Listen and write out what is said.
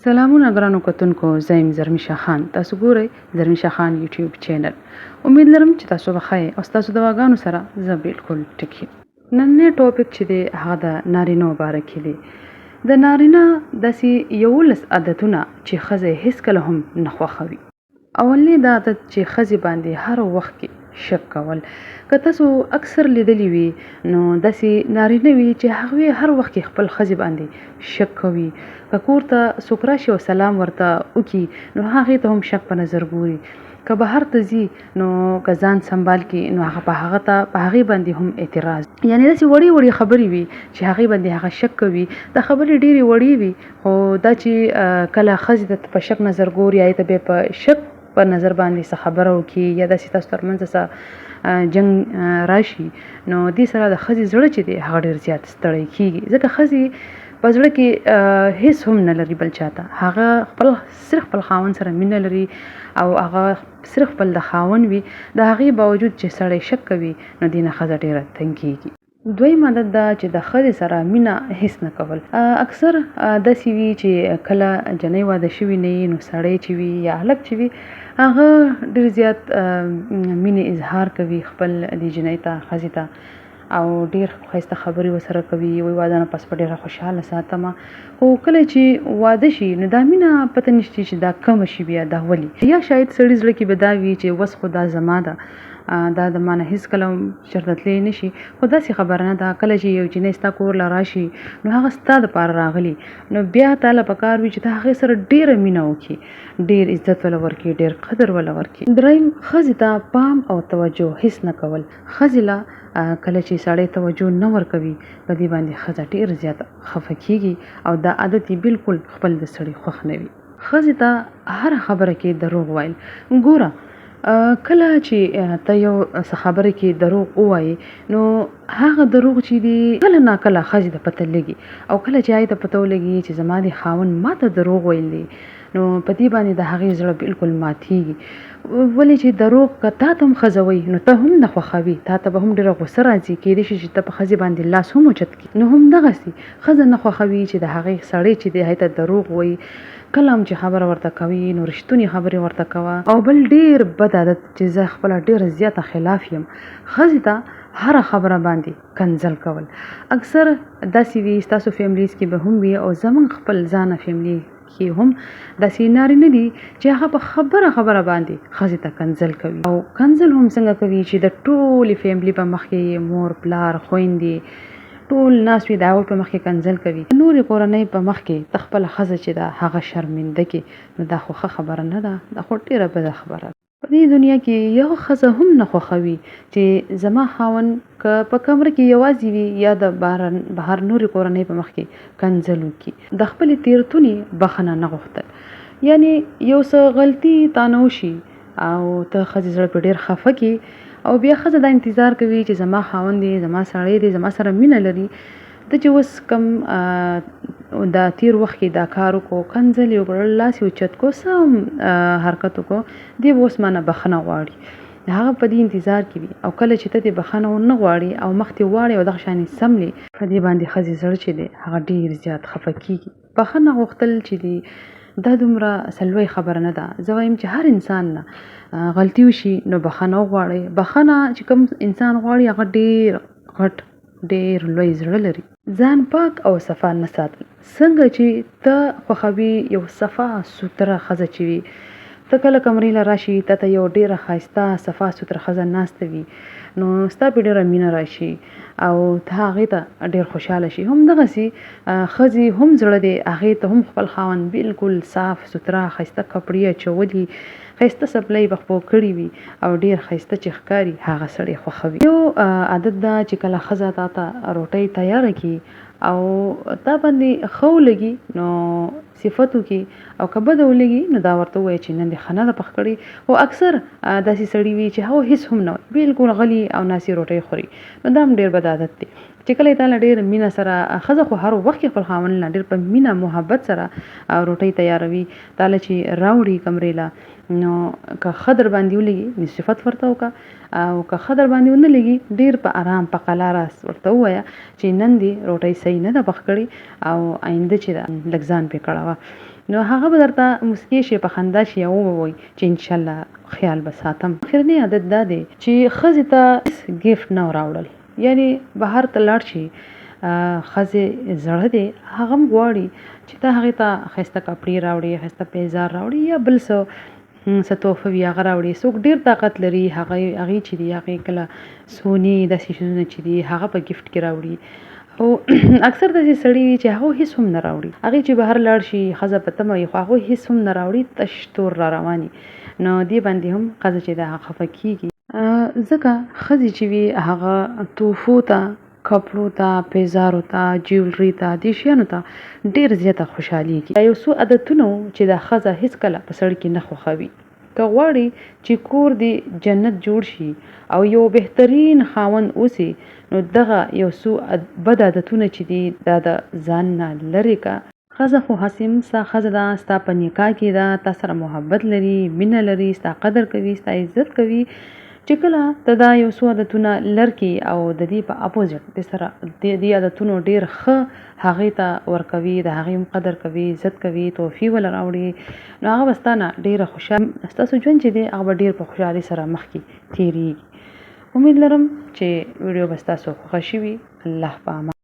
سلامونه ګرانو کتونکو، زه یم زرمیشه خان. تاسو ګورئ زرمیشه خان یوټیوب چینل. امید لرم چې تاسو به ښه او ستاسو د دعاګانو سره زه بالکل ټیک یم. نننی ټاپک چې دی هغه د نارینه‌و باره کې دی. د نارینه داسې 11 عادتونه چې ښځې هیڅکله هم نه خوښوي. اولنی دا عادت چې ښځې باندې هر وخت کې شک کول. که تاسو اکثر لیدلی وي نو داسې نارینه وي چې هغوی هر وخت کې خپل ښځې باندې شک کوي. که کور ته څوک راشي او سلام ورته وکړي نو هغې ته هم شک په نظر ګوري. که بهر ته ځي نو که ځان سنبال کړي نو هغه په هغې باندې هم اعتراض. یعنې داسې وړې وړې خبرې وي چې هغې باندې هغه شک کوي. دا خبرې ډېرې وړې وي، خو دا چې کله ښځې ته په شک نظر ګوري یا ته بیا په شک په نظر باندې څه خبره وکړي یا داسې تاسو ترمنځ څه جنګ راشي نو دې سره د ښځې زړه چې دی هغه ډېر زیات ستړی کېږي. ځکه ښځې په زړه کې هیڅ هم نه لري بل چاته. هغه صرف خپل خاوند سره مینه لري او هغه صرف خپل د خاوند وي. د هغې باوجود چې سړی شک کوي نو دې نه ښځه ډېره تنګ کېږي. دویم عادت دا چې د ښځې سره مینه هیڅ نه کول. اکثر داسې وي چې کله جنۍ واده شوي نه وي نو سړی چې وي یا هلک چې وي هغه ډېر زیات مینې اظهار کوي خپل دې جنۍ ته، ښځې ته، او ډېر ښایسته خبرې ورسره کوي. وایي واده نه پس په ډېره خوشحاله ساتمه. خو کله چې واده شي نو دا مینه پته نشته چې دا کمه شي بیا دا ولې. یا شاید سړي زړه کې به دا وي چې وس خو دا زما ده، دا د ما نه هېڅکله چېرته تللی نه شي. خو داسې خبره نه ده. کله چې یو جنۍ ستا کور له راشي نو هغه ستا دپاره راغلي نو بیا تاله پکار وي چې ته هغې سره ډېره مینه وکړي، ډېر عزت وله ورکړي، ډېر قدر وله ورکړي. دریم، ښځې ته پام او توجه هېڅ نه کول. ښځې له کله چې سړی توجه نه ورکوي په دې باندې ښځه ډېر زیات خفه کېږي او دا عادت یې بالکل خپل د سړي خوښ نه وي. ښځې ته هره خبره کې دروغ ویل. ګوره کله چې ته یو څه خبره کې دروغ ووایې نو هغه دروغ چې دی کله ناکله ښځې ته پته لګي او کله چې هغې ته پته ولګي چې زما د خاوند ما ته دروغ ویل دی نو په دې باندې د هغې زړه بالکل ماتېږي. ولې چې دروغ که تا ته هم ښځه وایي نو ته هم نه خوښوي، تا ته به هم ډېره غوسه راځي. کېدای شي چې ته په ښځې باندې لاس هم اوچت کړي. نو همدغسې ښځه نه خوښوي چې د هغې سړی چې دی هغې ته دروغ وایي. کله هم چې خبره ورته کوي نو رښتونې خبرې ورته کوه. او بل ډېر بد عادت چې زه خپله ډېره زیاته خلاف یم، ښځې ته هره خبره باندې کنځل کول. اکثر داسې وي، ستاسو فیملیز کې به هم وي او زموږ خپل ځانه فیملی کې هم داسې نارینه دي چې هغه په خبره باندې ښځې ته کنځل کوي. او کنځل هم څنګه کوي چې د ټولې فیملی په مخ کې مور، پلار، خویندې ټول ناست وي، د هغوی په مخ کې کنځل کوي. نورې کورنۍ په مخ کې د خپله ښځه چې ده هغه شرمنده کړي نو دا خو ښه خبره نه ده، دا خو ډېره بده خبره ده. په دې دنیا کې یو ښځه هم نه خوښوي چې زما خاوند که په کمره کې یوازې وي یا د بهر نورې کورنۍ په مخ کې کنځل وکړي. د خپلې تېروتنې بخښنه نه غوښتل. یعنې یو څه غلطي تا نه وشي او ته ښځې زړه پرې ډېر خفه کړي او بیا ښځه دا انتظار کوي چې زما خاوند دی، زما سړی دی، زما سره مینه لري. ته چې اوس کم دا تیر وخت کې دا کار وکړو، کنځل یې وکړل، لاس یې اوچت کړو، څه هم حرکت وکړو، دی به اوس ما نه بښنه غواړي. هغه په دې انتظار کې وي او کله چې ته دې بښنه ونه غواړي او مخ دې واړې او دغه شانې سملې په دې باندې ښځې زړه چې دی هغه ډېر زیات خفه کېږي. بښنه غوښتل چې دی دا دومره سلوی خبره نه ده. زه وایم چې هر انسان نه غلطي وشي نو بښنه وغواړئ. بښنه چې کوم انسان غواړي هغه ډېر غټ ډېر لوی زړه لري. ځان پاک او صفا نه ساتل. څنګه چې ته خوښوي یو صفا سوتره ښځه چې وي، ته کله کمرې له راشي ته یو ډېره ښایسته صفا سوتره ښځه ناسته وي نو ستا پرې ډېره مینه راشي او ته هغې ته ډېر خوشحاله شي. همدغسې ښځې هم زړه دی هغې ته هم خپل خاوند بالکل صاف سوتره ښایسته کپړې اچولي، ښایسته څپلۍ به خپو کړي وي او ډېر ښایسته چې ښکاري هغه سړی خوښوي. یو عادت ده چې کله ښځه تا ته روټۍ تیاره کړي او تا باندې ښه ولګي نو صفت وکړي او که بده ولګي نو دا ورته ووایي چې نن دې ښه نه ده پخ کړې. خو اکثر داسې سړي وي چې هغه هېڅ هم نه وایي، بالکل غلي او ناسې روټۍ خوري. نو دا هم ډېر بد عادت دی چې کله یې تا له ډېر مینه سره ښځه خو هر وخت کې خپل خاوند نه ډېر په مینه محبت سره روټۍ تیاروي، تا له چې راوړي کمرې له نو که ښه در باندې ولګي نو صفت ورته وکړه او که ښه در باندې ونه لګي ډېر په آرام په قلاره ورته ووایه چې نن دې روټۍ صحیح نه ده پخ کړې او آینده چې ده لږ ځان پرې کړوه. نو هغه به درته مسکی شي په خندا شي او ووایي چې انشاءالله خیال به ساتم. اخرنی عادت دا دی چې ښځې ته ګیفټ نه راوړل، یعنی بهر ته لاړ شي ښځې زړه دی هغه هم غواړي چې ته هغې ته ښایسته کپړې راوړې، ښایسته پیزار راوړې یا بل څه تحفه وي هغه راوړي. څوک ډېر طاقت لري هغې چې دي هغې کله سوني داسې شیزونه چې دي هغه په ګیفټ کې راوړي او اکثر داسې سړي وي چې هغوی هېڅ هم نه راوړي. هغې چې بهر لاړ شي ښځه په تمه وي خو هغوی هېڅ هم نه راوړي، تش تور را رواني. نو دې باندې هم ښځه چې ده هغه خفه کېږي. ځکه ښځې چې وي هغه تحفو ته، کپړو ته، پیزارو ته، جیولري ته، دې شیانو ته ډېر زیاته خوشحالېږي. یو څو عادتونه چې دا ښځه هېڅکله په سړي کې نه خوښوي. که غواړي چې کور دې جنت جوړ شي او یو بهترین خاوند اوسي نو دغه یو څو بد عادتونه چې دي دا د ځان نه لرې که. ښځه خو حسیم ستا ښځه ده، ستا په نکاح کې ده، تا سره محبت لري، مینه لري، ستا قدر کوي، ستا عزت کوي. چې کله ته دا یو څو عادتونه لرکې او د دې په اپوزټ د سره دې عادتونو ډېر ښه هغې ته ورکوي، د هغې هم قدر کوي، عزت کوي، تحفې وله راوړي، نو هغه به ستا نه ډېره خوشحاله ستاسو ژوند چې دی هغه به ډېر په خوشحالۍ سره مخکې تېرېږي. امید لرم چې ویډیو به ستاسو خوښه شوي. الله په امان.